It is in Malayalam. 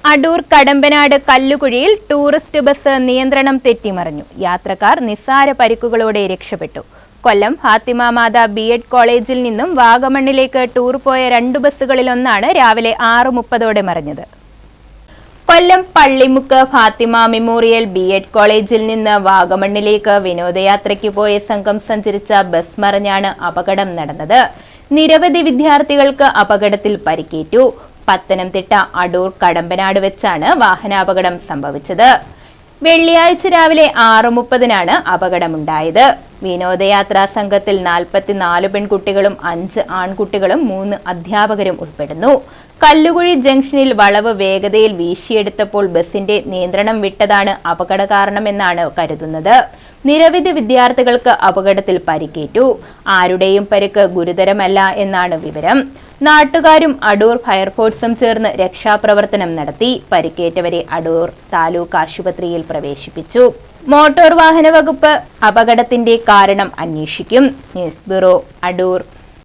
അടൂർ കടമ്പനാട് കല്ലുകുഴിയിൽ ടൂറിസ്റ്റ് ബസ് നിയന്ത്രണം തെറ്റിമറിഞ്ഞു. യാത്രക്കാർ നിസ്സാര പരിക്കുകളോടെ രക്ഷപ്പെട്ടു. കൊല്ലം ഫാത്തിമ മാതാ ബി.എഡ് കോളേജിൽ നിന്നും വാഗമണ്ണിലേക്ക് ടൂർ പോയ 2 ബസ്സുകളിലൊന്നാണ് രാവിലെ 6:30ഓടെ മറിഞ്ഞത്. കൊല്ലം പള്ളിമുക്ക് ഫാത്തിമ മെമ്മോറിയൽ ബി.എഡ് കോളേജിൽ നിന്ന് വാഗമണ്ണിലേക്ക് വിനോദയാത്രയ്ക്ക് പോയ സംഘം സഞ്ചരിച്ച ബസ് മറിഞ്ഞാണ് അപകടം നടന്നത്. നിരവധി വിദ്യാർത്ഥികൾക്ക് അപകടത്തിൽ പരിക്കേറ്റു. പത്തനംതിട്ട അടൂർ കടമ്പനാട് വെച്ചാണ് വാഹനാപകടം സംഭവിച്ചത്. വെള്ളിയാഴ്ച രാവിലെ 6:30-നാണ് അപകടമുണ്ടായത്. വിനോദയാത്രാ സംഘത്തിൽ 44 പെൺകുട്ടികളും 5 ആൺകുട്ടികളും 3 അധ്യാപകരും ഉൾപ്പെടുന്നു. കല്ലുകുഴി ജംഗ്ഷനിൽ വളവ് വേഗതയിൽ വീശിയെടുത്തപ്പോൾ ബസിന്റെ നിയന്ത്രണം വിട്ടതാണ് അപകട കാരണമെന്നാണ് കരുതുന്നത്. നിരവധി വിദ്യാർത്ഥികൾക്ക് അപകടത്തിൽ പരിക്കേറ്റു. ആരുടെയും പരിക്ക് ഗുരുതരമല്ല എന്നാണ് വിവരം. നാട്ടുകാരും അടൂർ ഫയർഫോഴ്സും ചേർന്ന് രക്ഷാപ്രവർത്തനം നടത്തി. പരിക്കേറ്റവരെ അടൂർ താലൂക്ക് ആശുപത്രിയിൽ പ്രവേശിപ്പിച്ചു. മോട്ടോർ വാഹന വകുപ്പ് അപകടത്തിന്റെ കാരണം അന്വേഷിക്കും. News bureau, Adoor.